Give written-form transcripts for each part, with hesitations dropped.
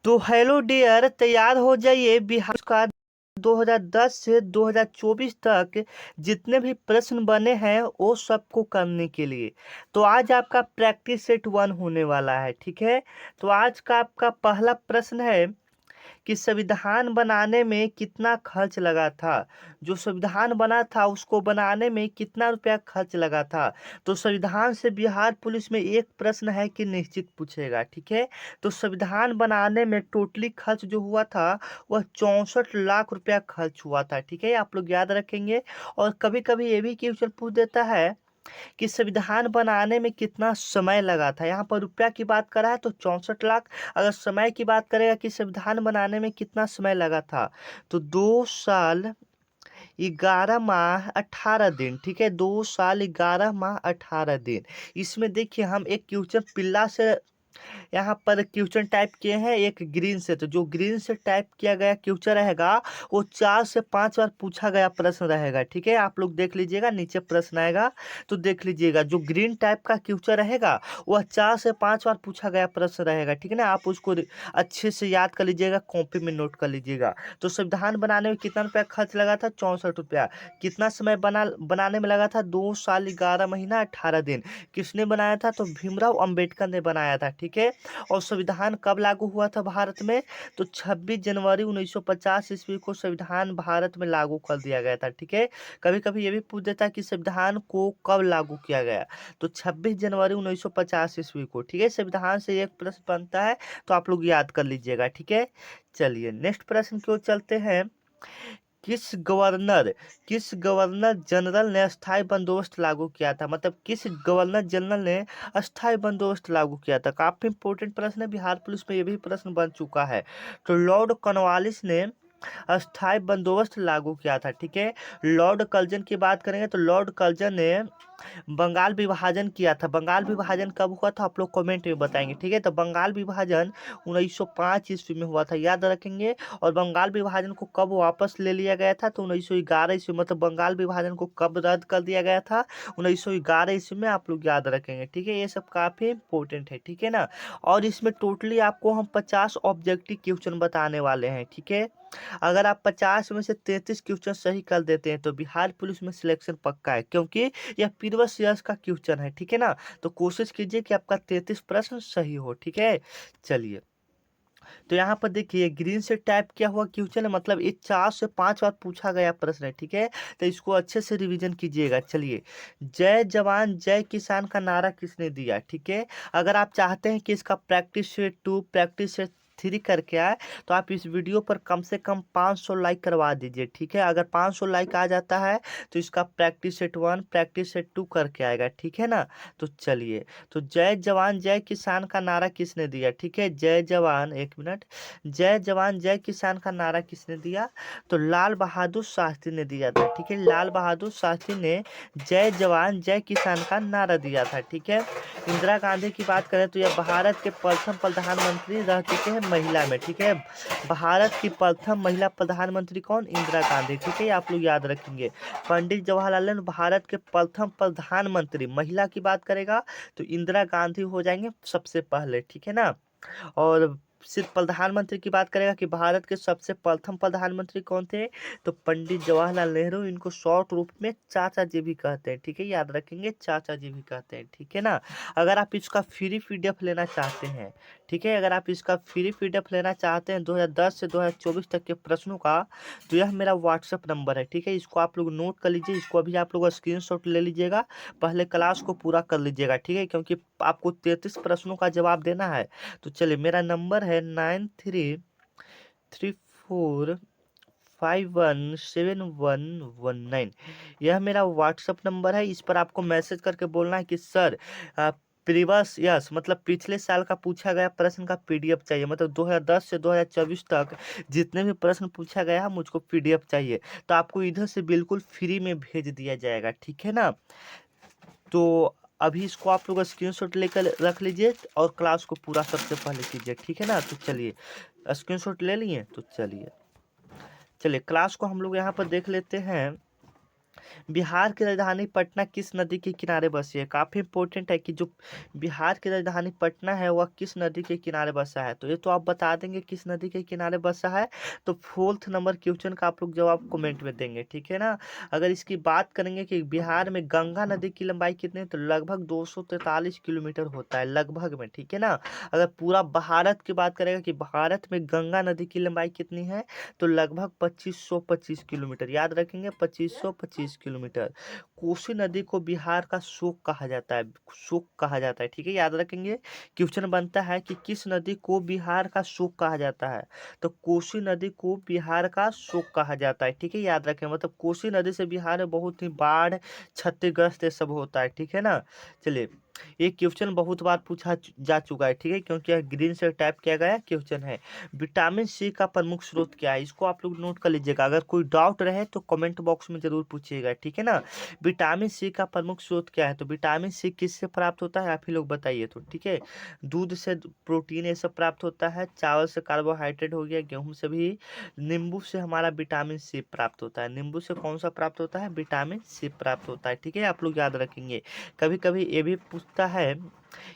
तो hello dear, तैयार हो जाइए। बिहार का 2010 से 2024 तक जितने भी प्रश्न बने हैं वो सबको करने के लिए। तो आज आपका प्रैक्टिस सेट 1 होने वाला है, ठीक है। तो आज का आपका पहला प्रश्न है कि संविधान बनाने में कितना खर्च लगा था। जो संविधान बना था उसको बनाने में कितना रुपया खर्च लगा था। तो संविधान से बिहार पुलिस में एक प्रश्न है कि निश्चित पूछेगा, ठीक है। तो संविधान बनाने में टोटली खर्च जो हुआ था वह 64 लाख रुपया खर्च हुआ था, ठीक है। आप लोग याद रखेंगे। और कभी कभी ये भी क्वेश्चन पूछ देता है कि संविधान बनाने में कितना समय लगा था। यहाँ पर रुपया की बात कर रहा है तो 64 लाख। अगर समय की बात करेगा कि संविधान बनाने में कितना समय लगा था, तो 2 साल 11 माह 18 दिन, ठीक है। 2 साल 11 माह 18 दिन। इसमें देखिए हम एक क्वेश्चन पिल्ला से यहाँ पर क्वेश्चन टाइप किए हैं, एक ग्रीन से। तो जो ग्रीन से टाइप किया गया क्वेश्चन रहेगा वो 4 से 5 बार पूछा गया प्रश्न रहेगा, ठीक है। आप लोग देख लीजिएगा, नीचे प्रश्न आएगा तो देख लीजिएगा। जो ग्रीन टाइप का क्वेश्चन रहेगा वह 4 से 5 बार पूछा गया प्रश्न रहेगा, ठीक है ना। आप उसको अच्छे से याद कर लीजिएगा, कॉपी में नोट कर लीजिएगा। तो संविधान बनाने में कितना रुपया खर्च लगा था? 64 रुपया। कितना समय बनाने में लगा था? 2 साल 11 महीना 18 दिन। किसने बनाया था? तो भीमराव अंबेडकर ने बनाया था, ठीक है। और संविधान कब लागू हुआ था भारत में? तो 26 जनवरी 1950 ईस्वी को संविधान भारत में लागू कर दिया गया था, ठीक है। कभी कभी ये भी पूछ देता है कि संविधान को कब लागू किया गया। तो 26 जनवरी 1950 ईस्वी को, ठीक है। संविधान से एक प्रश्न बनता है तो आप लोग याद कर लीजिएगा, ठीक है। चलिए नेक्स्ट प्रश्न की ओर चलते हैं। किस गवर्नर किस गवर्नर जनरल ने अस्थाई बंदोबस्त लागू किया था? मतलब किस गवर्नर जनरल ने अस्थाई बंदोबस्त लागू किया था? काफी इंपोर्टेंट प्रश्न है, बिहार पुलिस में ये भी प्रश्न बन चुका है। तो लॉर्ड कॉर्नवालिस ने अस्थाई बंदोबस्त लागू किया था, ठीक है। लॉर्ड कर्जन की बात करेंगे तो लॉर्ड कर्जन ने बंगाल विभाजन किया था। बंगाल विभाजन कब हुआ था आप लोग कमेंट में बताएंगे, ठीक है। तो बंगाल विभाजन 1905 ईस्वी में हुआ था, याद रखेंगे। और बंगाल विभाजन को कब वापस ले लिया गया था? तो 1911 ईस्वी। मतलब बंगाल विभाजन को कब रद्द कर दिया गया था? 1911 ईस्वी में। आप लोग याद रखेंगे, ठीक है। ये सब काफी इंपॉर्टेंट है, ठीक है ना। और इसमें टोटली आपको हम 50 ऑब्जेक्टिव क्वेश्चन बताने वाले हैं, ठीक है। अगर आप 50 में से 33 क्वेश्चन सही कर देते हैं तो बिहार पुलिस में सिलेक्शन पक्का है, क्योंकि यह प्रीवियस ईयर्स का क्वेश्चन है, ठीक है ना। तो कोशिश कीजिए कि आपका 33 प्रश्न सही हो, ठीक है। चलिए, तो यहाँ पर देखिए ग्रीन से टाइप किया हुआ क्वेश्चन है, मतलब ये 4 से 5 बार पूछा गया प्रश्न है, ठीक है। तो इसको अच्छे से रिवीजन कीजिएगा। चलिए, जय जवान जय किसान का नारा किसने दिया? ठीक है। अगर आप चाहते हैं कि इसका प्रैक्टिस सेट 2 प्रैक्टिस सेट 3 करके आए तो आप इस वीडियो पर कम से कम 500 लाइक करवा दीजिए, ठीक है। अगर 500 लाइक आ जाता है तो इसका प्रैक्टिस सेट 1 प्रैक्टिस सेट 2 करके आएगा, ठीक है ना। तो चलिए, तो जय जवान जय किसान का नारा किसने दिया? ठीक है, जय जवान, एक मिनट, जय जवान जय किसान का नारा किसने दिया? तो लाल बहादुर शास्त्री ने दिया था, ठीक है। लाल बहादुर शास्त्री ने जय जवान जय किसान का नारा दिया था, ठीक है। इंदिरा गांधी की बात करें तो यह भारत के प्रथम प्रधानमंत्री रह चुके हैं महिला में, ठीक है। भारत की प्रथम महिला प्रधानमंत्री कौन? इंदिरा गांधी, ठीक है। आप लोग याद रखेंगे। पंडित जवाहरलाल नेहरू भारत के प्रथम प्रधानमंत्री, महिला की बात करेगा तो इंदिरा गांधी हो जाएंगे सबसे पहले, ठीक है ना। और सिर्फ प्रधानमंत्री की बात करेगा कि भारत के सबसे प्रथम प्रधानमंत्री कौन थे? तो पंडित जवाहरलाल नेहरू। इनको शॉर्ट रूप में चाचा जी भी कहते हैं, ठीक है। याद रखेंगे, चाचा जी भी कहते हैं, ठीक है ना। अगर आप इसका फ्री पीडीएफ लेना चाहते हैं, ठीक है, अगर आप इसका फ्री पीडीएफ लेना चाहते हैं 2010 से 2024 तक के प्रश्नों का, तो यह मेरा व्हाट्सएप नंबर है, ठीक है। इसको आप लोग नोट कर लीजिए, इसको अभी आप लोग स्क्रीनशॉट ले लीजिएगा, पहले क्लास को पूरा कर लीजिएगा, ठीक है, क्योंकि आपको 33 प्रश्नों का जवाब देना है। तो चलिए, मेरा नंबर है 9334517119। यह मेरा व्हाट्सअप नंबर है। इस पर आपको मैसेज करके बोलना है कि सर प्रीवियस यस मतलब पिछले साल का पूछा गया प्रश्न का पीडीएफ चाहिए। मतलब 2010 से 2024 तक जितने भी प्रश्न पूछा गया है मुझको पीडीएफ चाहिए। तो आपको इधर से बिल्कुल फ्री में भेज दिया जाएगा, ठीक है ना। तो अभी इसको आप लोग स्क्रीनशॉट लेकर रख लीजिए और क्लास को पूरा सबसे पहले कीजिए, ठीक है ना। तो चलिए, स्क्रीनशॉट ले लिए तो चलिए, क्लास को हम लोग यहाँ पर देख लेते हैं। बिहार की राजधानी पटना किस नदी के किनारे बसी है? काफी इंपॉर्टेंट है कि जो बिहार की राजधानी पटना है वह किस नदी के किनारे बसा है, तो ये तो आप बता देंगे किस नदी के किनारे बसा है। तो 4th नंबर क्वेश्चन का आप लोग जवाब कमेंट में देंगे, ठीक है ना। अगर इसकी बात करेंगे कि बिहार में गंगा नदी की लंबाई कितनी है, तो लगभग 243 किलोमीटर होता है, लगभग में, ठीक है ना। अगर पूरा भारत की बात करेगा कि भारत में गंगा नदी की लंबाई कितनी है, तो लगभग 2525 किलोमीटर, याद रखेंगे 2525 किलोमीटर। कोसी नदी को बिहार का शोक कहा जाता है, शोक कहा जाता है, ठीक है, याद रखेंगे। क्वेश्चन बनता है कि किस नदी को बिहार का शोक कहा जाता है, तो कोसी नदी को बिहार का शोक कहा जाता है, ठीक है, याद रखें। मतलब कोसी नदी से बिहार में बहुत ही बाढ़, क्षतिग्रस्त ये सब होता है, ठीक है ना। चलिए, ये क्वेश्चन बहुत बार पूछा जा चुका है, ठीक है, क्योंकि यह ग्रीन से टाइप किया गया क्वेश्चन है। विटामिन सी का प्रमुख स्रोत क्या है, इसको आप लोग नोट कर लीजिएगा। अगर कोई डाउट रहे तो कमेंट बॉक्स में जरूर पूछिएगा, ठीक है ना। विटामिन सी का प्रमुख स्रोत क्या है, तो विटामिन सी किससे प्राप्त होता है, आप ही लोग बताइए तो, ठीक है। दूध से प्रोटीन ये सब प्राप्त होता है, चावल से कार्बोहाइड्रेट हो गया, गेहूं से भी, नींबू से हमारा विटामिन सी प्राप्त होता है। नींबू से कौन सा प्राप्त होता है, विटामिन सी प्राप्त होता है, ठीक है, आप लोग याद रखेंगे। कभी कभी ये भी पूछता है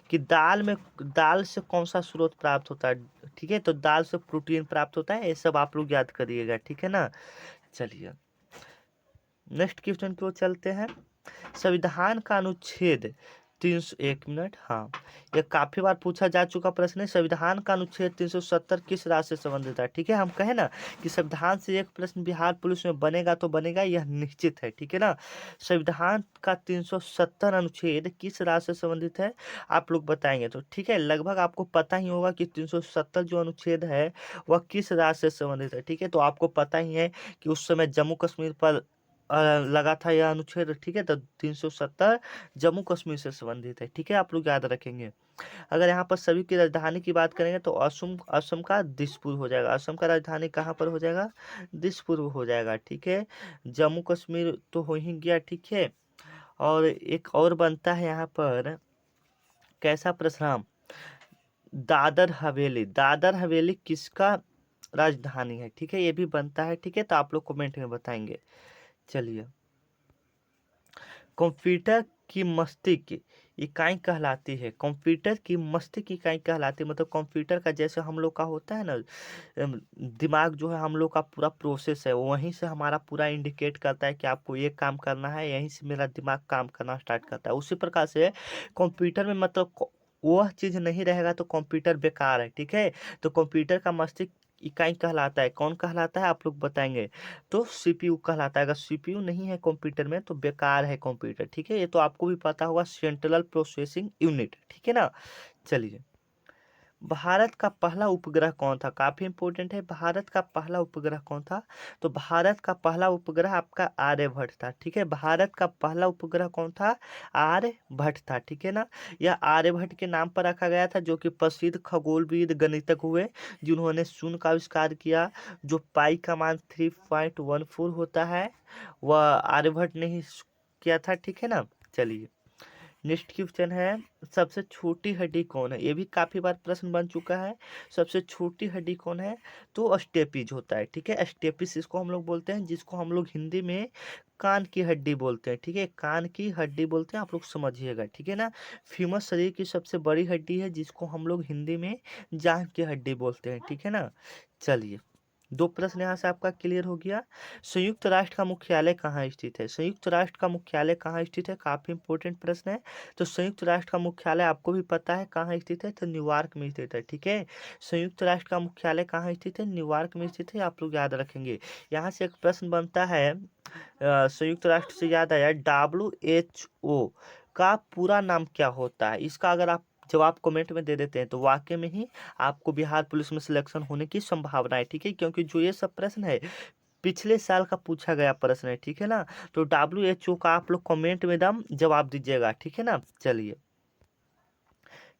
कि दाल से कौन सा स्रोत प्राप्त होता है, ठीक है, तो दाल से प्रोटीन प्राप्त होता है, ये सब आप लोग याद करिएगा, ठीक है ना। चलिए, नेक्स्ट क्वेश्चन की ओर चलते हैं। संविधान का अनुच्छेद 301 मिनट, हाँ, ये काफी बार पूछा जा चुका प्रश्न है। संविधान का अनुच्छेद 370 किस राज्य से संबंधित है, ठीक है। हम कहे ना कि संविधान से एक प्रश्न बिहार पुलिस में बनेगा तो बनेगा, यह निश्चित है, ठीक है ना। संविधान का 370 अनुच्छेद किस राज्य से संबंधित है, आप लोग बताएंगे तो, ठीक है। लगभग आपको पता ही होगा कि 370 जो अनुच्छेद है वह किस राज्य से संबंधित है, ठीक है। तो आपको पता ही है कि उस समय जम्मू कश्मीर पर लगा था यह अनुच्छेद, ठीक है। तो 370 जम्मू कश्मीर से संबंधित है, ठीक है, आप लोग याद रखेंगे। अगर यहाँ पर सभी की राजधानी की बात करेंगे तो असम का दिसपुर हो जाएगा। असम का राजधानी कहाँ पर हो जाएगा, दिसपुर हो जाएगा, ठीक है। जम्मू कश्मीर तो हो ही गया, ठीक है। और एक और बनता है यहाँ पर, कैसा प्रश्न, दादर हवेली किसका राजधानी है, ठीक है, ये भी बनता है, ठीक है। तो आप लोग कमेंट में बताएंगे। चलिए, कंप्यूटर की मस्तिष्क इकाई कहलाती है, कंप्यूटर की मस्तिष्क इकाई कहलाती है, मतलब कंप्यूटर का जैसे हम लोग का होता है ना, दिमाग जो है हम लोग का पूरा प्रोसेस है, वहीं से हमारा पूरा इंडिकेट करता है कि आपको ये काम करना है, यहीं से मेरा दिमाग काम करना स्टार्ट करता है। उसी प्रकार से कंप्यूटर में मतलब वह चीज़ नहीं रहेगा तो कंप्यूटर बेकार है, ठीक है। तो कंप्यूटर का मस्तिष्क इकाई कहलाता है, कौन कहलाता है, आप लोग बताएंगे तो सीपीयू कहलाता है। अगर सीपीयू नहीं है कंप्यूटर में तो बेकार है कंप्यूटर, ठीक है। ये तो आपको भी पता होगा, सेंट्रल प्रोसेसिंग यूनिट, ठीक है ना। चलिए, भारत का पहला उपग्रह कौन था, काफी इंपॉर्टेंट है। भारत का पहला उपग्रह कौन था, तो भारत का पहला उपग्रह आपका आर्यभट्ट था, ठीक है। भारत का पहला उपग्रह कौन था, आर्यभट्ट था, ठीक है ना। यह आर्यभट्ट के नाम पर रखा गया था, जो कि प्रसिद्ध खगोलविद गणितज्ञ हुए जिन्होंने शून्य का आविष्कार किया। जो पाई का मान 3.14 होता है वह आर्यभट्ट ने ही किया था, ठीक है ना। चलिए, नेक्स्ट क्वेश्चन है, सबसे छोटी हड्डी कौन है, ये भी काफी बार प्रश्न बन चुका है। सबसे छोटी हड्डी कौन है, तो स्टेपिज होता है, ठीक है। स्टेपिस इसको हम लोग बोलते हैं, जिसको हम लोग हिंदी में कान की हड्डी बोलते हैं, ठीक है, कान की हड्डी बोलते हैं, आप लोग समझिएगा, ठीक है ना। फीमस शरीर की सबसे बड़ी हड्डी है, जिसको हम लोग हिंदी में जांघ की हड्डी बोलते हैं, ठीक है ना। चलिए, दो प्रश्न यहाँ से आपका क्लियर हो गया। संयुक्त राष्ट्र का मुख्यालय कहाँ स्थित है, संयुक्त राष्ट्र का मुख्यालय कहाँ स्थित है, काफी इंपॉर्टेंट प्रश्न है। तो संयुक्त राष्ट्र का मुख्यालय आपको भी पता है कहाँ स्थित है, तो न्यूयॉर्क में स्थित है, ठीक है। संयुक्त राष्ट्र का मुख्यालय कहाँ स्थित है, न्यूयॉर्क में स्थित है, आप लोग याद रखेंगे। यहाँ से एक प्रश्न बनता है, संयुक्त राष्ट्र से याद आया, WHO का पूरा नाम क्या होता है, इसका अगर आप जवाब कमेंट में दे देते हैं तो वाकई में ही आपको बिहार पुलिस में सिलेक्शन होने की संभावना है, ठीक है। क्योंकि जो ये सब प्रश्न है पिछले साल का पूछा गया प्रश्न है, ठीक है ना। तो WHO का आप लोग कमेंट में दम जवाब दीजिएगा, ठीक है ना। चलिए,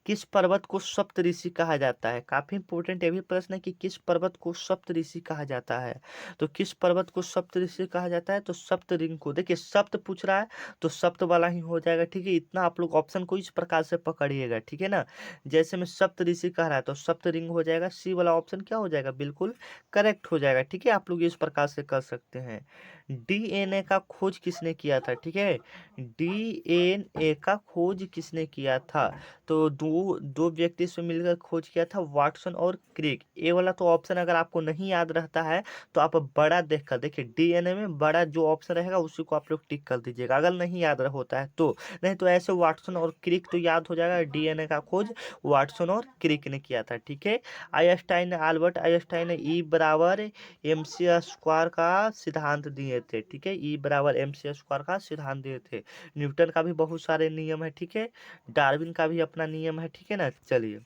किस पर्वत को सप्तऋषि कहा जाता है, काफी इंपॉर्टेंट ये भी प्रश्न है कि किस पर्वत को सप्तऋषि कहा जाता है। तो किस पर्वत को सप्तऋषि कहा जाता है, तो सप्तऋंग को, देखिए सप्त पूछ रहा है तो सप्त वाला ही हो जाएगा, ठीक है। इतना आप लोग ऑप्शन को इस प्रकार से पकड़िएगा, ठीक है ना। जैसे में सप्तऋषि कह रहा है तो सप्तऋंग हो जाएगा, सी वाला ऑप्शन क्या हो जाएगा, बिल्कुल करेक्ट हो जाएगा, ठीक है। आप लोग इस प्रकार से कर सकते हैं। डीएनए का खोज किसने किया था, ठीक है। डीएनए का खोज किसने किया था, तो दो दो व्यक्ति इसमें मिलकर खोज किया था, वाटसन और क्रिक। ये वाला तो ऑप्शन अगर आपको नहीं याद रहता है तो आप बड़ा देखकर देखिए, डीएनए में बड़ा जो ऑप्शन रहेगा उसी को आप लोग टिक कर दीजिएगा अगर नहीं याद होता है तो। नहीं तो ऐसे वाटसन और क्रिक तो याद हो जाएगा, डीएनए का खोज वाटसन और क्रिक ने किया था, ठीक है। आइंस्टाइन ने, अल्बर्ट आइंस्टाइन ने ई बराबर एम सी स्क्वायर का सिद्धांत दिए थे, ठीक है। ई बराबर एम सी स्क्वायर का सिद्धांत दिए थे। न्यूटन का भी बहुत सारे नियम है, ठीक है। डार्विन का भी अपना नियम है, ठीक है ना। चलिए,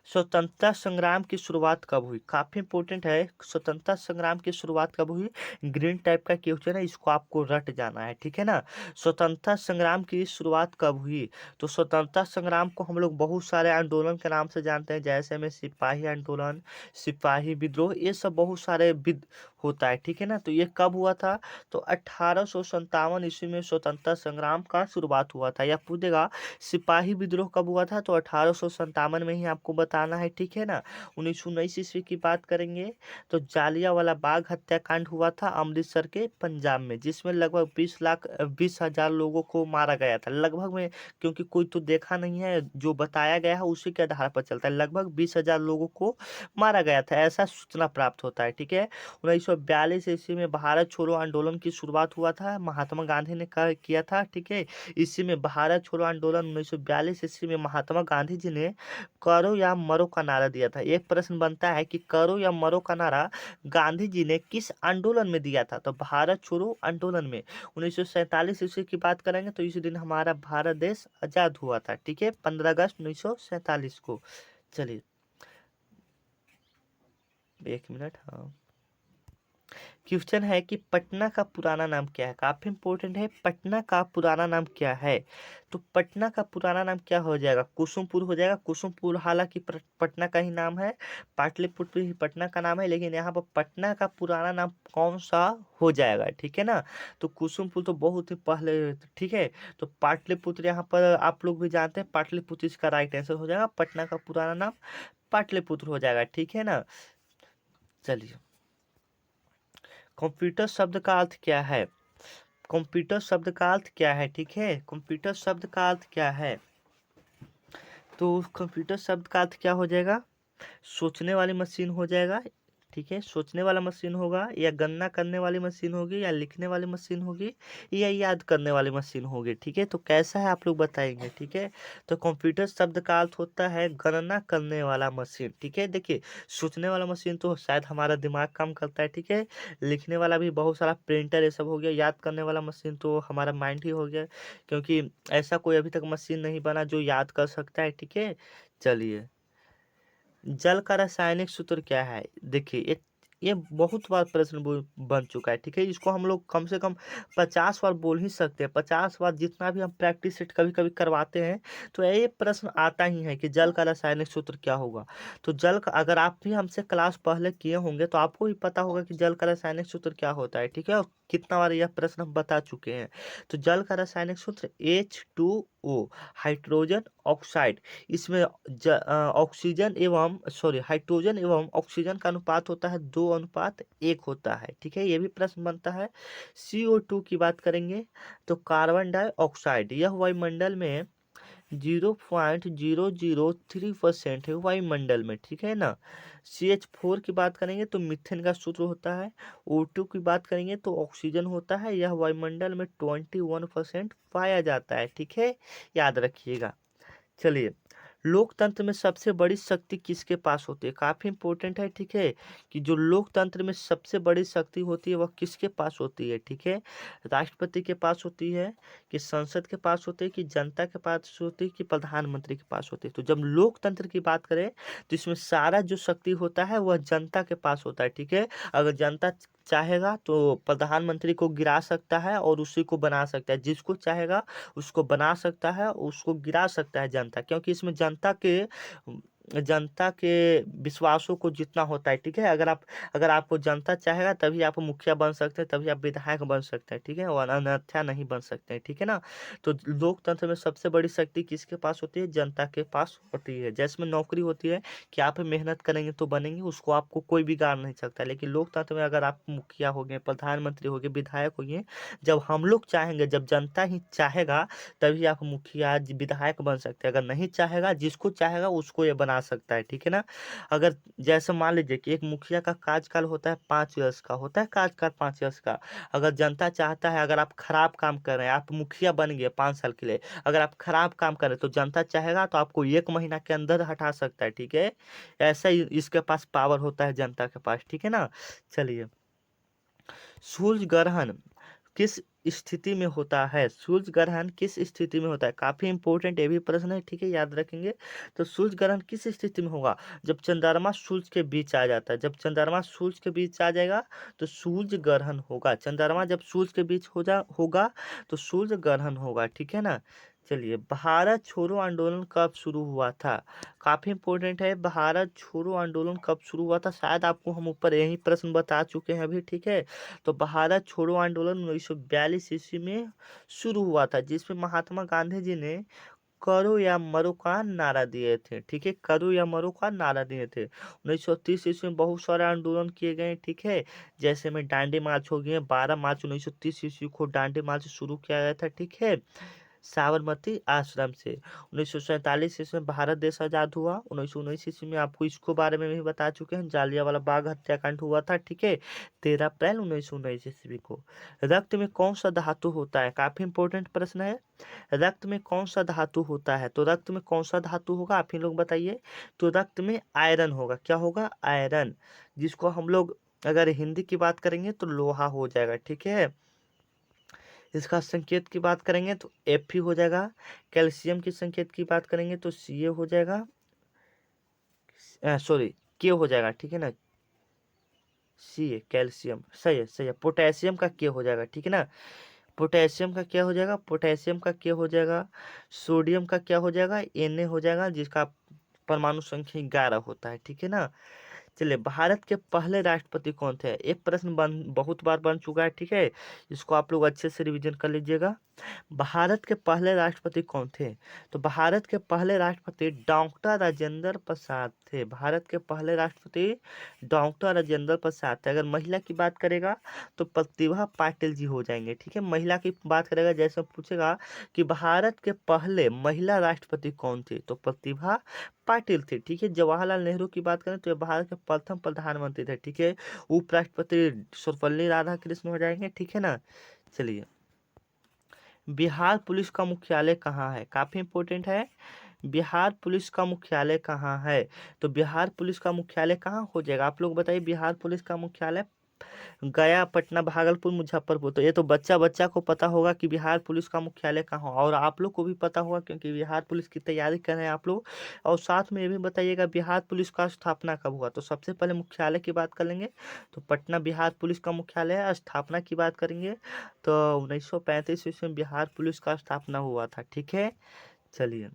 स्वतंत्रता संग्राम की शुरुआत कब हुई, काफी इंपॉर्टेंट है। स्वतंत्रता संग्राम की शुरुआत कब हुई, ग्रीन टाइप का क्वेश्चन है, इसको आपको रट जाना है, ठीक है ना। स्वतंत्रता संग्राम की शुरुआत कब हुई, तो स्वतंत्रता संग्राम को हम लोग बहुत सारे आंदोलन के नाम से जानते हैं, जैसे में सिपाही आंदोलन, सिपाही विद्रोह, ये सब बहुत सारे होता है, ठीक है ना। तो ये कब हुआ था, तो 1857 ईस्वी में स्वतंत्रता संग्राम का शुरुआत हुआ था। या पूछेगा सिपाही विद्रोह कब हुआ था, तो 1857 में ही आपको बताना है, ठीक है ना। 1919 ईस्वी की बात करेंगे तो जालियांवाला बाग हत्याकांड हुआ था अमृतसर के पंजाब में, जिसमें लगभग 20,000 लोगों को मारा गया था, लगभग में, क्योंकि कोई तो देखा नहीं है, जो बताया गया है उसी के आधार पर चलता है। लगभग 20,000 लोगों को मारा गया था, ऐसा सूचना प्राप्त होता है, ठीक है। 1942 ईस्वी में भारत छोड़ो आंदोलन की शुरुआत हुआ था, महात्मा गांधी ने किया था, ठीक है। इसी में भारत छोड़ो आंदोलन 1942 ईस्वी में महात्मा गांधी जी ने करो या मरो का नारा दिया था। एक प्रश्न बनता है कि करो या मरो का नारा गांधी जी ने किस आंदोलन में दिया था, तो भारत छोड़ो आंदोलन में। 1947 ईस्वी की बात करेंगे तो इसी दिन हमारा भारत देश आजाद हुआ था, ठीक है, 15 अगस्त 1947 को। चलिए, एक मिनट, हाँ। क्वेश्चन है कि पटना का पुराना नाम क्या है, काफी इंपॉर्टेंट है। पटना का पुराना नाम क्या है, तो पटना का पुराना नाम क्या हो जाएगा, कुसुमपुर हो जाएगा। कुसुमपुर हालांकि पटना का ही नाम है, पाटलिपुत्र भी पटना का नाम है, लेकिन यहाँ पर पटना का पुराना नाम कौन सा हो जाएगा, ठीक है ना। तो कुसुमपुर तो बहुत ही पहले, ठीक है। तो पाटलिपुत्र यहाँ पर आप लोग भी जानते हैं, पाटलिपुत्र इसका राइट आंसर हो जाएगा। पटना का पुराना नाम पाटलिपुत्र हो जाएगा, ठीक है ना। चलिए, कंप्यूटर शब्द का अर्थ क्या है, कंप्यूटर शब्द का अर्थ क्या है, ठीक है। कंप्यूटर शब्द का अर्थ क्या है, तो कंप्यूटर शब्द का अर्थ क्या हो जाएगा, सोचने वाली मशीन हो जाएगा, ठीक है। सोचने वाला मशीन होगा, या गणना करने वाली मशीन होगी, या लिखने वाली मशीन होगी, या याद करने वाली मशीन होगी, ठीक है। तो कैसा है आप लोग बताएंगे, ठीक है। तो कंप्यूटर शब्द का अर्थ होता है गणना करने वाला मशीन, ठीक है। देखिए, सोचने वाला मशीन तो शायद हमारा दिमाग काम करता है, ठीक है। लिखने वाला भी बहुत सारा प्रिंटर ये सब हो गया। याद करने वाला मशीन तो हमारा माइंड ही हो गया, क्योंकि ऐसा कोई अभी तक मशीन नहीं बना जो याद कर सकता है, ठीक है। चलिए, जल का रासायनिक सूत्र क्या है, देखिए ये बहुत बार प्रश्न बन चुका है, ठीक है। इसको हम लोग कम से कम 50 बार बोल ही सकते हैं, 50 बार जितना भी हम प्रैक्टिस सेट कभी कभी करवाते हैं तो ये प्रश्न आता ही है कि जल का रासायनिक सूत्र क्या होगा। तो जल का, अगर आप भी हमसे क्लास पहले किए होंगे तो आपको भी पता होगा कि जल का रासायनिक सूत्र क्या होता है, ठीक है। और कितना बार यह प्रश्न हम बता चुके हैं। तो जल का रासायनिक सूत्र H2O, हाइड्रोजन ऑक्साइड। इसमें ऑक्सीजन एवं सॉरी हाइड्रोजन एवं ऑक्सीजन का अनुपात होता है 2:1 होता है, ठीक है। ये भी प्रश्न बनता है। CO2 की बात करेंगे तो कार्बन डाइऑक्साइड, यह वायुमंडल में 0.003% है वायुमंडल में, ठीक है ना। CH4 की बात करेंगे तो मीथेन का सूत्र होता है। O2 की बात करेंगे तो ऑक्सीजन होता है, यह वायुमंडल में 21% पाया जाता है, ठीक है, याद रखिएगा। चलिए, लोकतंत्र में सबसे बड़ी शक्ति किसके पास होती है, काफी इंपॉर्टेंट है, ठीक है। कि जो लोकतंत्र में सबसे बड़ी शक्ति होती है वह किसके पास होती है, ठीक है। राष्ट्रपति के पास होती है, कि संसद के पास होती है, कि जनता के पास होती है, कि प्रधानमंत्री के पास होती है। तो जब लोकतंत्र की बात करें तो इसमें सारा जो शक्ति होता है वह जनता के पास होता है, ठीक है। अगर जनता चाहेगा तो प्रधानमंत्री को गिरा सकता है और उसी को बना सकता है, जिसको चाहेगा उसको बना सकता है, उसको गिरा सकता है जनता, क्योंकि इसमें जनता के जनता के विश्वासों को जीतना होता है, ठीक है। अगर आपको जनता चाहेगा तभी आप मुखिया बन सकते हैं, तभी आप विधायक बन सकते हैं, ठीक है, और अन्यथा नहीं बन सकते हैं, ठीक है ना। तो लोकतंत्र में सबसे बड़ी शक्ति किसके पास होती है? जनता के पास होती है। जैसे में नौकरी होती है कि आप मेहनत करेंगे तो बनेंगे, उसको आपको कोई बिगाड़ नहीं सकता। लेकिन लोकतंत्र में अगर आप मुखिया हो गए, प्रधानमंत्री हो गए, विधायक हो गए, जब हम लोग चाहेंगे, जब जनता ही चाहेगा तभी आप मुखिया विधायक बन सकते हैं। अगर नहीं चाहेगा, जिसको चाहेगा उसको ये बना सकता है, ठीक है ना। अगर जैसे मान लीजिए कि एक मुखिया का कार्यकाल होता है 5 वर्ष का, होता है कार्यकाल 5 वर्ष का। अगर जनता चाहता है, अगर आप खराब काम कर रहे हैं, आप मुखिया बन गए 5 साल के लिए, अगर आप खराब काम कर रहे हैं तो जनता चाहेगा तो आपको 1 महीना के अंदर हटा सकता है, ठीक है। ऐसा ही इसके पास पावर होता है जनता के पास, ठीक है ना। चलिए, सूर्य ग्रहण किस स्थिति में होता है? सूर्य ग्रहण किस स्थिति में होता है? काफी इंपॉर्टेंट ये भी प्रश्न है, ठीक है, याद रखेंगे। तो सूर्य ग्रहण किस स्थिति में होगा? जब चंद्रमा सूर्य के बीच आ जाता है। जब चंद्रमा सूर्य के बीच आ जाएगा तो सूर्य ग्रहण होगा। चंद्रमा जब सूर्य के बीच होगा तो सूर्य ग्रहण होगा, ठीक है ना। चलिए, भारत छोड़ो आंदोलन कब शुरू हुआ था? काफी इंपॉर्टेंट है, भारत छोड़ो आंदोलन कब शुरू हुआ था? शायद आपको हम ऊपर यही प्रश्न बता चुके हैं अभी, ठीक है। तो भारत छोड़ो आंदोलन 1942 ईस्वी में शुरू हुआ था, जिसमें महात्मा गांधी जी ने करो या मरो का नारा दिए थे, ठीक है, करो या मरो का नारा दिए थे। 1930 ईस्वी में बहुत सारे आंदोलन किए गए, ठीक है। जैसे में दांडी मार्च हो गए, 12 मार्च 1930 ईस्वी को दांडी मार्च शुरू किया गया था, ठीक है, साबरमती आश्रम से। 1947 ईस्वी में भारत देश आजाद हुआ। 1919 ईस्वी में आपको इसको बारे में भी बता चुके हैं, जालियांवाला बाग हत्याकांड हुआ था, ठीक है, 13 अप्रैल 1919 ईस्वी को। रक्त में कौन सा धातु होता है? काफी इंपॉर्टेंट प्रश्न है। रक्त में कौन सा धातु होता है? तो रक्त में कौन सा धातु होगा, आप ही लोग बताइए। तो रक्त में आयरन होगा। क्या होगा? आयरन, जिसको हम लोग अगर हिंदी की बात करेंगे तो लोहा हो जाएगा, ठीक है। इसका संकेत की बात करेंगे तो Fe हो जाएगा। कैल्शियम के संकेत की बात करेंगे तो Ca हो जाएगा, सॉरी के हो जाएगा, ठीक है ना। Ca कैल्शियम, सही है, सही है। पोटेशियम का के हो जाएगा, ठीक है ना। पोटेशियम का क्या हो जाएगा? पोटेशियम का क्या हो जाएगा? सोडियम का क्या हो जाएगा? Na हो जाएगा, जिसका परमाणु संख्या 11 होता है, ठीक है ना। चलिए, भारत के पहले राष्ट्रपति कौन थे? एक प्रश्न बहुत बार बन चुका है, ठीक है, इसको आप लोग अच्छे से रिवीजन कर लीजिएगा। भारत के पहले राष्ट्रपति कौन थे? तो भारत के पहले राष्ट्रपति डॉक्टर राजेंद्र प्रसाद थे। भारत के पहले राष्ट्रपति डॉक्टर राजेंद्र प्रसाद थे। अगर महिला की बात करेगा तो प्रतिभा पाटिल जी हो जाएंगे, ठीक है। महिला की बात करेगा, जैसे पूछेगा कि भारत के पहले महिला राष्ट्रपति कौन थे, तो प्रतिभा पाटिल थे, ठीक है। जवाहरलाल नेहरू की बात करें तो ये भारत के प्रथम प्रधानमंत्री थे, ठीक है। उपराष्ट्रपति सर्वपल्ली राधाकृष्ण हो जाएंगे, ठीक है ना। चलिए, बिहार पुलिस का मुख्यालय कहाँ है? काफी इंपॉर्टेंट है। बिहार पुलिस का मुख्यालय कहाँ है? तो बिहार पुलिस का मुख्यालय कहाँ हो जाएगा? आप लोग बताइए। बिहार पुलिस का मुख्यालय गया, पटना, भागलपुर, मुजफ्फरपुर। तो ये तो बच्चा बच्चा को पता होगा कि बिहार पुलिस का मुख्यालय कहाँ हो, और आप लोग को भी पता होगा क्योंकि बिहार पुलिस की तैयारी कर रहे हैं आप लोग। और साथ में ये भी बताइएगा बिहार पुलिस का स्थापना कब हुआ। तो सबसे पहले मुख्यालय की बात कर लेंगे, तो पटना बिहार पुलिस का मुख्यालय है। स्थापना की बात करेंगे तो 1935 ईस्वी में बिहार पुलिस का स्थापना हुआ था, ठीक है। चलिए,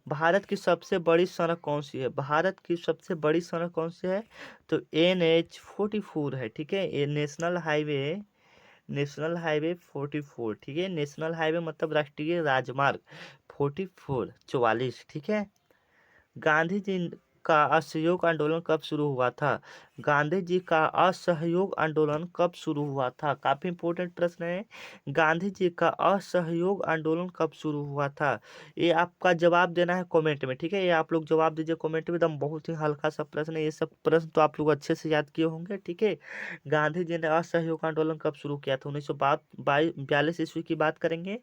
भारत की सबसे बड़ी सड़क कौन सी है? भारत की सबसे बड़ी सड़क कौन सी है? तो NH 44 है, ठीक है। ये नेशनल हाईवे 44, ठीक है। नेशनल हाईवे मतलब राष्ट्रीय राजमार्ग 44 ठीक है। गांधी जी का असहयोग आंदोलन कब शुरू हुआ था? गांधी जी का असहयोग आंदोलन कब शुरू हुआ था? काफी इंपॉर्टेंट प्रश्न है। गांधी जी का असहयोग आंदोलन कब शुरू हुआ था? ये आपका जवाब देना है कमेंट में, ठीक है। ये आप लोग जवाब दीजिए कमेंट में, एकदम बहुत ही हल्का सा प्रश्न है। ये सब प्रश्न तो आप लोग अच्छे से याद किए होंगे, ठीक है। गांधी जी ने असहयोग आंदोलन कब शुरू किया था? 1942 ईस्वी की बात करेंगे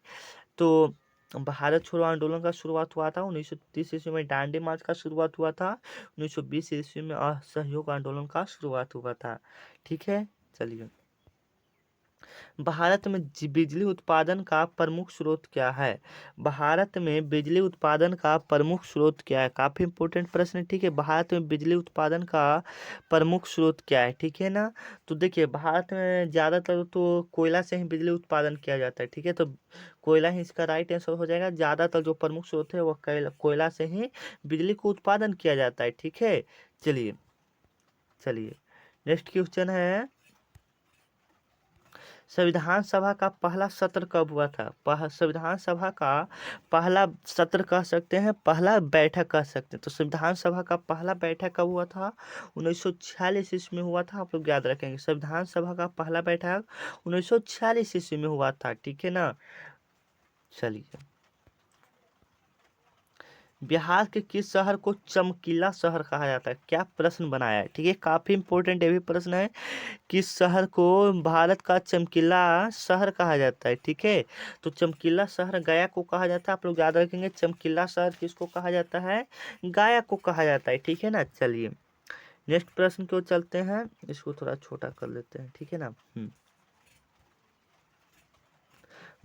तो भारत छोड़ो आंदोलन का शुरुआत हुआ था। 1930 ईस्वी में दांडी मार्च का शुरुआत हुआ था। 1920 ईस्वी में असहयोग आंदोलन का शुरुआत हुआ था, ठीक है। चलिए, भारत में बिजली उत्पादन का प्रमुख स्रोत क्या है? भारत में बिजली उत्पादन का प्रमुख स्रोत क्या है? काफी इंपॉर्टेंट प्रश्न है, ठीक है। भारत में बिजली उत्पादन का प्रमुख स्रोत क्या है, ठीक है ना। तो देखिए, भारत में ज्यादातर तो कोयला से ही बिजली उत्पादन किया जाता है, ठीक है। तो कोयला ही इसका राइट आंसर हो जाएगा। ज्यादातर जो प्रमुख स्रोत है वो कोयला से ही बिजली को उत्पादन किया जाता है, ठीक है। चलिए चलिए, नेक्स्ट क्वेश्चन है, संविधान सभा का पहला सत्र कब हुआ था? संविधान सभा का पहला सत्र कह सकते हैं, पहला बैठक कह सकते हैं। तो संविधान सभा का पहला बैठक कब हुआ था? 1946 ईस्वी में हुआ था। आप लोग याद रखेंगे, संविधान सभा का पहला बैठक 1946 ईस्वी में हुआ था, ठीक है ना। चलिए, बिहार के किस शहर को चमकीला शहर कहा जाता है? क्या प्रश्न बनाया है, ठीक है। काफी इंपॉर्टेंट ये भी प्रश्न है। किस शहर को भारत का चमकीला शहर कहा जाता है, ठीक है। तो चमकीला शहर गया को कहा जाता है। आप लोग याद रखेंगे, चमकीला शहर किसको कहा जाता है? गया को कहा जाता है, ठीक है ना। चलिए, नेक्स्ट प्रश्न को चलते हैं, इसको थोड़ा छोटा कर लेते हैं, ठीक है ना।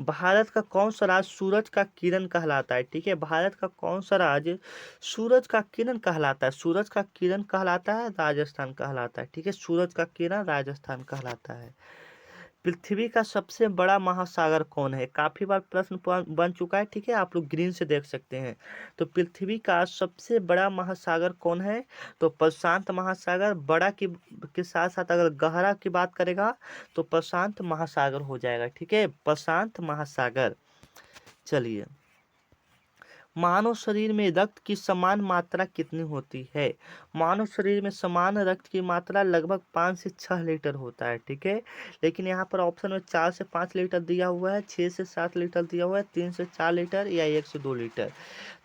भारत का कौन सा राज्य सूरज का किरण कहलाता है, ठीक है। भारत का कौन सा राज्य सूरज का किरण कहलाता है? सूरज का किरण कहलाता है राजस्थान कहलाता है, ठीक है। सूरज का किरण राजस्थान कहलाता है। पृथ्वी का सबसे बड़ा महासागर कौन है? काफी बार प्रश्न बन चुका है, ठीक है। आप लोग ग्रीन से देख सकते हैं। तो पृथ्वी का सबसे बड़ा महासागर कौन है? तो प्रशांत महासागर। बड़ा के साथ साथ अगर गहरा की बात करेगा तो प्रशांत महासागर हो जाएगा, ठीक है, प्रशांत महासागर। चलिए, मानव शरीर में रक्त की समान मात्रा कितनी होती है? मानव शरीर में समान रक्त की मात्रा लगभग 5 से 6 लीटर होता है, ठीक है। लेकिन यहाँ पर ऑप्शन में 4 से 5 लीटर दिया हुआ है, 6 से 7 लीटर दिया हुआ है, 3 से 4 लीटर या 1 से 2 लीटर।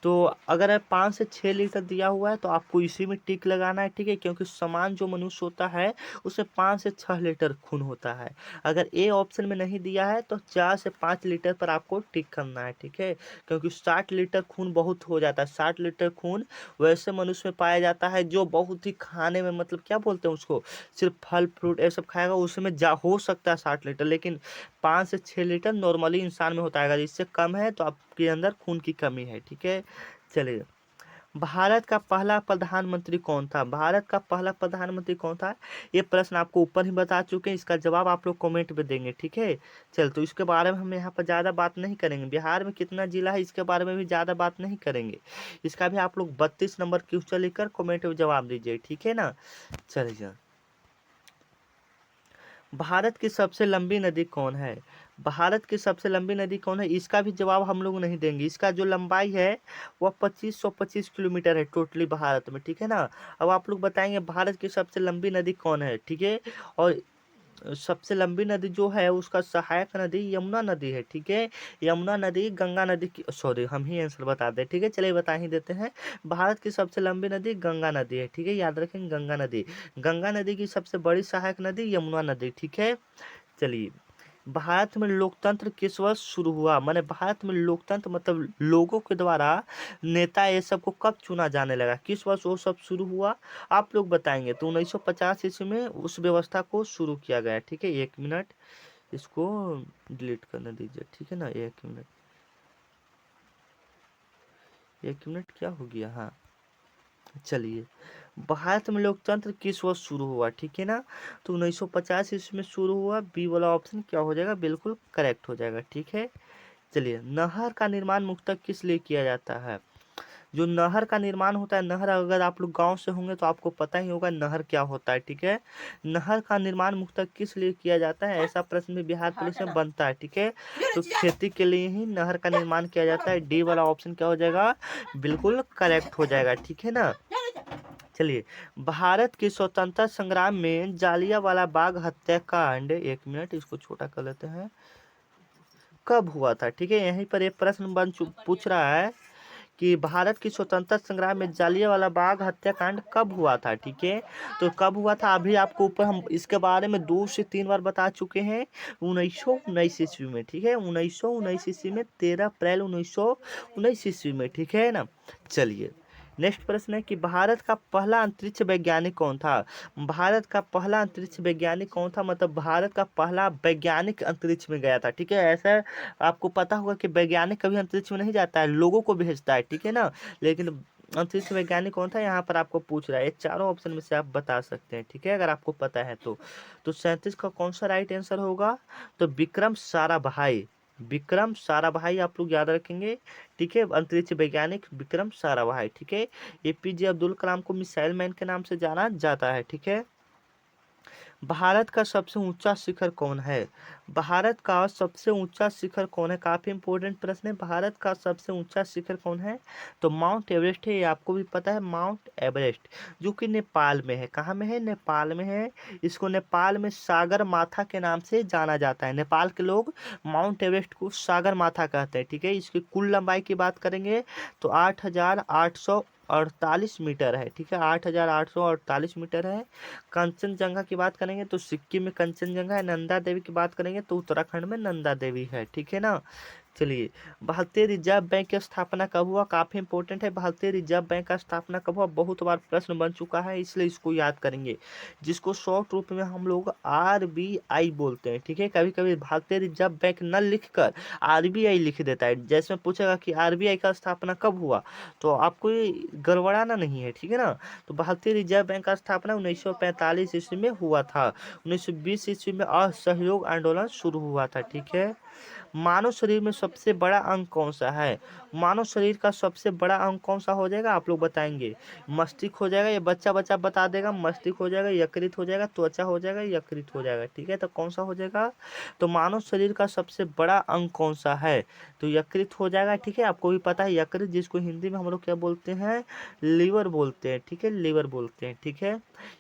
तो अगर 5 से 6 लीटर दिया हुआ है तो आपको इसी में टिक लगाना है, ठीक है। क्योंकि समान जो मनुष्य होता है उसमें 5 से 6 लीटर खून होता है। अगर ए ऑप्शन में नहीं दिया है तो 4 से 5 लीटर पर आपको टिक करना है, ठीक है। क्योंकि 60 लीटर खून बहुत हो जाता है। 60 लीटर खून वैसे मनुष्य में पाया जाता है जो बहुत ही खाने में, मतलब क्या बोलते हैं उसको, सिर्फ फल फ्रूट ये सब खाएगा, उसमें जा हो सकता है 60 लीटर। लेकिन 5 से 6 लीटर नॉर्मली इंसान में होता है। अगर इससे कम है तो आपके अंदर खून की कमी है, ठीक है। चलिए, भारत का पहला प्रधानमंत्री कौन था? भारत का पहला प्रधानमंत्री कौन था? ये प्रश्न आपको ऊपर ही बता चुके हैं। इसका जवाब आप लोग कमेंट में देंगे, ठीक है। चल, तो इसके बारे में हम यहाँ पर ज़्यादा बात नहीं करेंगे। बिहार में कितना जिला है इसके बारे में भी ज़्यादा बात नहीं करेंगे। इसका भी आप लोग 32 नंबर क्वेश्चन लिखकर कमेंट में जवाब दीजिए, ठीक है ना। चलिए, भारत की सबसे लंबी नदी कौन है? भारत की सबसे लंबी नदी कौन है? इसका भी जवाब हम लोग नहीं देंगे। इसका जो लंबाई है वह 2525 किलोमीटर है टोटली भारत में, ठीक है ना। अब आप लोग बताएंगे भारत की सबसे लंबी नदी कौन है, ठीक है। और सबसे लंबी नदी जो है उसका सहायक नदी यमुना नदी है, ठीक है। यमुना नदी गंगा नदी की, सॉरी हम ही आंसर बता दें, ठीक है। चलिए बता ही देते हैं। भारत की सबसे लंबी नदी गंगा नदी है, ठीक है, याद रखेंगे गंगा नदी। गंगा नदी की सबसे बड़ी सहायक नदी यमुना नदी, ठीक है। चलिए, भारत में लोकतंत्र किस वर्ष शुरू हुआ? माने भारत में लोकतंत्र मतलब लोगों के द्वारा नेता ये सब को कब चुना जाने लगा, किस वर्ष वो सब शुरू हुआ? आप लोग बताएंगे। तो 1950 ईस्वी में उस व्यवस्था को शुरू किया गया, ठीक है। 1 मिनट, इसको डिलीट करने दीजिए, ठीक है ना। 1 मिनट, 1 मिनट क्या हो गया, हाँ। चलिए, भारत में लोकतंत्र किस वर्ष शुरू हुआ, ठीक है ना। तो 1950 ईस्वी में शुरू हुआ। बी वाला ऑप्शन क्या हो जाएगा, बिल्कुल करेक्ट हो जाएगा, ठीक है। चलिए, नहर का निर्माण मुख्यतः किस लिए किया जाता है? जो नहर का निर्माण होता है, नहर अगर आप लोग गांव से होंगे तो आपको पता ही होगा नहर क्या होता है, ठीक है। नहर का निर्माण मुख्यतः किस लिए किया जाता है? ऐसा प्रश्न भी बिहार पुलिस में बनता है, ठीक है। तो खेती के लिए ही नहर का निर्माण किया जाता है। डी वाला ऑप्शन क्या हो जाएगा, बिल्कुल करेक्ट हो जाएगा, ठीक है ना। चलिए, भारत के स्वतंत्रता संग्राम में जालियांवाला बाग हत्याकांड, 1 मिनट इसको छोटा कर लेते हैं, कब हुआ था, ठीक है। यहीं पर एक प्रश्न पूछ रहा है कि भारत की स्वतंत्रता संग्राम में जालियांवाला बाग हत्याकांड कब हुआ था, ठीक है। तो कब हुआ था अभी आपको ऊपर हम इसके बारे में 2 से 3 बार बता चुके हैं। 1919 ईस्वी में, ठीक है। 1919 ईस्वी में, 13 अप्रैल 1919 ईस्वी में, ठीक है ना। चलिए, नेक्स्ट प्रश्न है कि भारत का पहला अंतरिक्ष वैज्ञानिक कौन था। भारत का पहला अंतरिक्ष वैज्ञानिक कौन था, मतलब भारत का पहला वैज्ञानिक अंतरिक्ष में गया था। ठीक है, ऐसा आपको पता होगा कि वैज्ञानिक कभी अंतरिक्ष में नहीं जाता है, लोगों को भेजता है। ठीक है ना, लेकिन अंतरिक्ष वैज्ञानिक कौन था यहाँ पर आपको पूछ रहा है। ये चारों ऑप्शन में से आप बता सकते हैं। ठीक है, अगर आपको पता है तो 37 का कौन सा राइट आंसर होगा, तो विक्रम साराभाई। विक्रम साराभाई आप लोग याद रखेंगे। ठीक है, अंतरिक्ष वैज्ञानिक विक्रम साराभाई। ठीक है, एपीजे अब्दुल कलाम को मिसाइल मैन के नाम से जाना जाता है। ठीक है, भारत का सबसे ऊंचा शिखर कौन है। भारत का सबसे ऊंचा शिखर कौन है, काफी इंपॉर्टेंट प्रश्न है। भारत का सबसे ऊंचा शिखर कौन है, तो माउंट एवरेस्ट है। ये आपको भी पता है, माउंट एवरेस्ट, जो कि नेपाल में है। कहाँ में है, नेपाल में है। इसको नेपाल में सागर माथा के नाम से जाना जाता है। नेपाल के लोग माउंट एवरेस्ट को सागर माथा कहते हैं। ठीक है, इसकी कुल लंबाई की बात करेंगे तो 8,848 मीटर है। ठीक है, 8,848 मीटर है। कंचनजंगा की बात करेंगे तो सिक्किम में कंचनजंगा है। नंदा देवी की बात करेंगे तो उत्तराखंड में नंदा देवी है। ठीक है ना। चलिए, भारतीय रिजर्व बैंक की स्थापना कब हुआ, काफी इंपॉर्टेंट है। भारतीय रिजर्व बैंक का स्थापना कब हुआ, बहुत बार प्रश्न बन चुका है, इसलिए इसको याद करेंगे, जिसको शॉर्ट रूप में हम लोग आरबीआई बोलते हैं। ठीक है, कभी कभी भारतीय रिजर्व बैंक न लिखकर आरबीआई लिख देता है। जैसे में पूछेगा कि आरबीआई का स्थापना कब हुआ, तो आपको ये गड़बड़ाना नहीं है। ठीक है ना, तो भारतीय रिजर्व बैंक का स्थापना 1945 ईस्वी में हुआ था। 1920 ईस्वी में असहयोग आंदोलन शुरू हुआ था। ठीक है, मानव शरीर में सबसे बड़ा अंग कौन सा है। मानव शरीर का सबसे बड़ा अंग कौन सा हो जाएगा, आप लोग बताएंगे। मस्तिष्क हो जाएगा, ये बच्चा बच्चा बता देगा। मस्तिष्क हो जाएगा, यकृत हो जाएगा, त्वचा हो जाएगा, यकृत हो जाएगा। ठीक है, तो कौन सा हो जाएगा, तो मानव शरीर का सबसे बड़ा अंग कौन सा है, तो यकृत हो जाएगा। ठीक है, आपको भी पता है यकृत, जिसको हिंदी में हम लोग क्या बोलते हैं, लीवर बोलते हैं। ठीक है, लीवर बोलते हैं। ठीक है,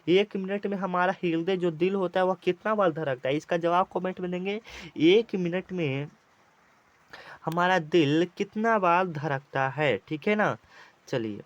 1 मिनट में हमारा हृदय जो दिल होता है वह कितना बार धड़कता है, इसका जवाब कमेंट में देंगे। 1 मिनट में हमारा दिल कितना बार धड़कता है। ठीक है ना। चलिए,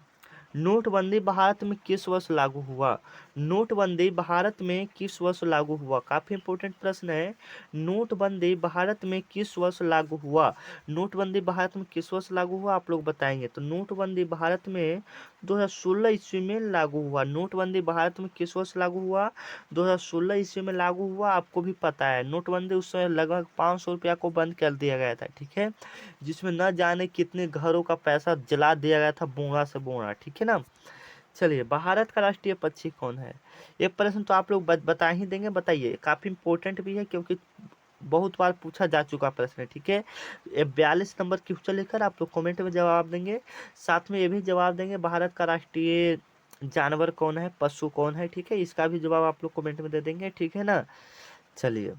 नोटबंदी भारत में किस वर्ष लागू हुआ। नोटबंदी भारत में किस वर्ष लागू हुआ, काफी इंपोर्टेंट प्रश्न है। नोटबंदी भारत में किस वर्ष लागू हुआ। नोटबंदी भारत में किस वर्ष लागू हुआ, आप लोग बताएंगे। तो नोटबंदी भारत में 2016 ईस्वी में लागू हुआ। नोटबंदी भारत में किस वर्ष लागू हुआ, 2016 ईस्वी में लागू हुआ। आपको भी पता है, नोटबंदी उस समय लगभग 500 रुपया को बंद कर दिया गया था। ठीक है, जिसमें न जाने कितने घरों का पैसा जला दिया गया था, बोरा से बोरा। ठीक है ना। चलिए, भारत का राष्ट्रीय पक्षी कौन है। ये प्रश्न तो आप लोग बता ही देंगे, बताइए। काफी इंपॉर्टेंट भी है, क्योंकि बहुत बार पूछा जा चुका प्रश्न है। ठीक है, ये 42 नंबर क्वेश्चन लेकर आप लोग कमेंट में जवाब देंगे। साथ में ये भी जवाब देंगे, भारत का राष्ट्रीय जानवर कौन है, पशु कौन है। ठीक है, इसका भी जवाब आप लोग कमेंट में दे देंगे। ठीक है ना। चलिए,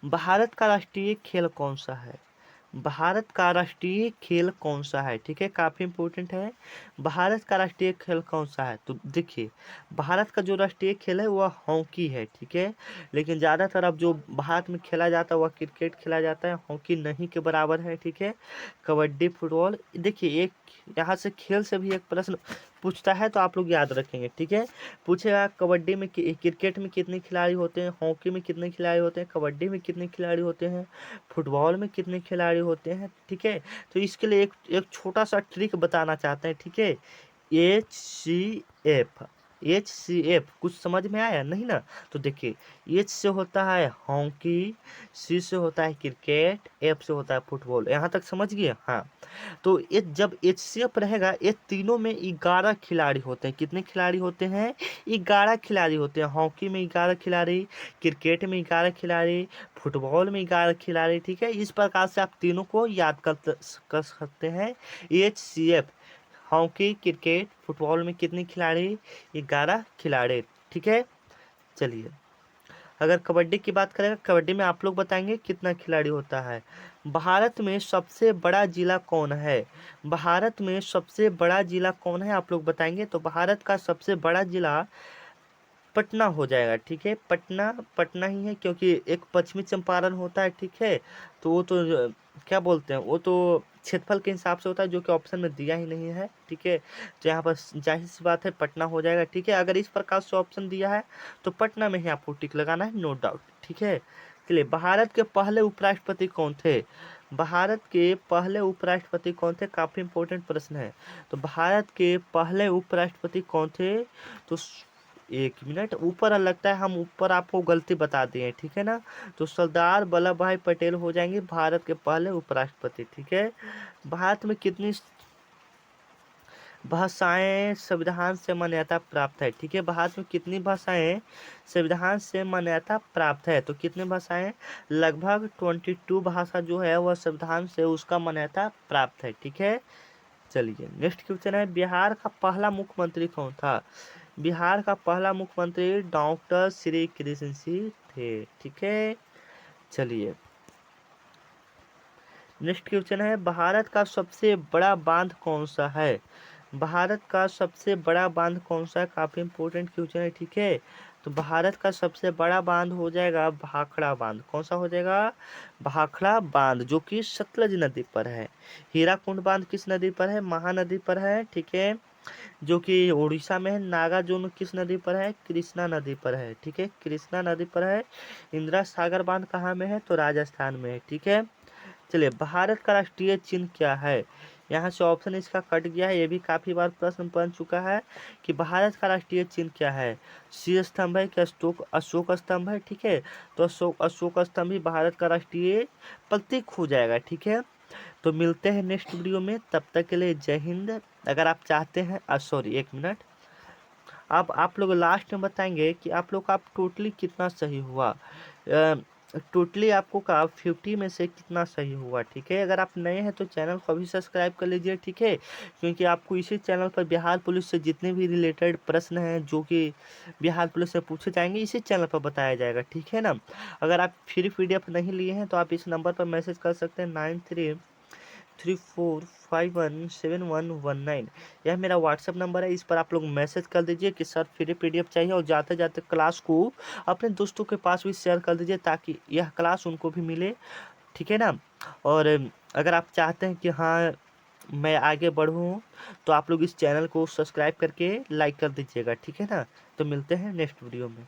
भारत का राष्ट्रीय खेल कौन सा है। भारत का राष्ट्रीय खेल कौन सा है। ठीक है, काफी इंपॉर्टेंट है। भारत का राष्ट्रीय खेल कौन सा है, तो देखिए, भारत का जो राष्ट्रीय खेल है वह हॉकी है। ठीक है, लेकिन ज्यादातर अब जो भारत में खेला जाता है वह क्रिकेट खेला जाता है, हॉकी नहीं के बराबर है। ठीक है, कबड्डी, फुटबॉल। देखिए, एक यहाँ से खेल से भी एक प्रश्न पूछता है, तो आप लोग याद रखेंगे। ठीक है, पूछेगा कबड्डी में क्रिकेट में कितने खिलाड़ी होते हैं, हॉकी में कितने खिलाड़ी होते हैं, कबड्डी में कितने खिलाड़ी होते हैं, फुटबॉल में कितने खिलाड़ी होते हैं। ठीक है, तो इसके लिए एक एक छोटा सा ट्रिक बताना चाहते हैं। ठीक है, HCF, HCF कुछ समझ में आया नहीं ना, तो देखिए, H से होता है हॉकी, C से होता है क्रिकेट, F से होता है फुटबॉल। यहाँ तक समझ गए। हाँ, तो ये जब HCF रहेगा, ये तीनों में 11 खिलाड़ी होते हैं। कितने खिलाड़ी होते हैं, 11 खिलाड़ी होते हैं। हॉकी में 11 खिलाड़ी, क्रिकेट में 11 खिलाड़ी, फुटबॉल में 11 खिलाड़ी। ठीक है, इस प्रकार से आप तीनों को याद कर सकते हैं। HCF, हॉकी, क्रिकेट, फुटबॉल में कितने खिलाड़ी, 11 खिलाड़ी। ठीक है। चलिए, अगर कबड्डी की बात करें, कबड्डी में आप लोग बताएंगे कितना खिलाड़ी होता है। भारत में सबसे बड़ा जिला कौन है। भारत में सबसे बड़ा जिला कौन है, आप लोग बताएंगे। तो भारत का सबसे बड़ा जिला पटना हो जाएगा। ठीक है, पटना पटना ही है, क्योंकि एक पश्चिमी चंपारण होता है। ठीक है, तो वो तो क्या बोलते हैं, वो तो क्षेत्रफल के हिसाब से होता है, जो कि ऑप्शन में दिया ही नहीं है। ठीक है, तो यहाँ पर जाहिर सी बात है पटना हो जाएगा। ठीक है, अगर इस प्रकार से ऑप्शन दिया है तो पटना में ही आपको टिक लगाना है, नो डाउट। ठीक है, चलिए, भारत के पहले उपराष्ट्रपति कौन थे? भारत के पहले उपराष्ट्रपति कौन थे? काफी इंपॉर्टेंट प्रश्न है। तो भारत के पहले उपराष्ट्रपति कौन थे? तो 1 मिनट, ऊपर लगता है हम ऊपर आपको गलती बता दिए, ठीक है ना। तो सरदार वल्लभ भाई पटेल हो जाएंगे भारत के पहले उपराष्ट्रपति, ठीक है। भारत में कितनी भाषाएं संविधान से मान्यता प्राप्त है? ठीक है, भारत में कितनी भाषाएं संविधान से मान्यता प्राप्त है? तो कितनी भाषाएं? लगभग 22 भाषा जो है वह संविधान से उसका मान्यता प्राप्त है, ठीक है। चलिए, नेक्स्ट क्वेश्चन है, बिहार का पहला मुख्यमंत्री कौन था? बिहार का पहला मुख्यमंत्री डॉक्टर श्री कृष्ण सिंह थे, ठीक है। चलिए, नेक्स्ट क्वेश्चन है, भारत का सबसे बड़ा बांध कौन सा है? भारत का सबसे बड़ा बांध कौन सा है? काफी इंपॉर्टेंट क्वेश्चन है, ठीक है। तो भारत का सबसे बड़ा बांध हो जाएगा भाखड़ा बांध। कौन सा हो जाएगा? भाखड़ा बांध, जो कि सतलज नदी पर है। हीराकुंड बांध किस नदी पर है? महानदी पर है, ठीक है, जो कि उड़ीसा में है। नागार्जुन किस नदी पर है? कृष्णा नदी पर है, ठीक है, कृष्णा नदी पर है। इंदिरा सागर बांध कहाँ में है? तो राजस्थान में है, ठीक है। चलिए, भारत का राष्ट्रीय चिन्ह क्या है? यहाँ से ऑप्शन इसका कट गया है, ये भी काफी बार प्रश्न बन चुका है कि भारत का राष्ट्रीय चिन्ह क्या है। शीर्ष स्तंभ है कि अशोक स्तंभ है, ठीक है। तो अशोक स्तंभ ही भारत का राष्ट्रीय प्रतीक हो जाएगा, ठीक है। तो मिलते हैं नेक्स्ट वीडियो में, तब तक के लिए जय हिंद। अगर आप चाहते हैं सॉरी 1 मिनट, अब आप लोग लास्ट में बताएंगे कि आप लोग का टोटली कितना सही हुआ। टोटली आपको का 50 में से कितना सही हुआ, ठीक है। अगर आप नए हैं तो चैनल को अभी सब्सक्राइब कर लीजिए, ठीक है, क्योंकि आपको इसी चैनल पर बिहार पुलिस से जितने भी रिलेटेड प्रश्न हैं जो कि बिहार पुलिस से पूछे जाएंगे इसी चैनल पर बताया जाएगा, ठीक है ना। अगर आप फ्री PDF नहीं लिए हैं तो आप इस नंबर पर मैसेज कर सकते हैं 9334517119। यह मेरा व्हाट्सएप नंबर है, इस पर आप लोग मैसेज कर दीजिए कि सर फ्री PDF चाहिए, और जाते जाते क्लास को अपने दोस्तों के पास भी शेयर कर दीजिए ताकि यह क्लास उनको भी मिले, ठीक है ना। और अगर आप चाहते हैं कि हाँ मैं आगे बढ़ूँ तो आप लोग इस चैनल को सब्सक्राइब करके लाइक कर दीजिएगा, ठीक है ना। तो मिलते हैं नेक्स्ट वीडियो में।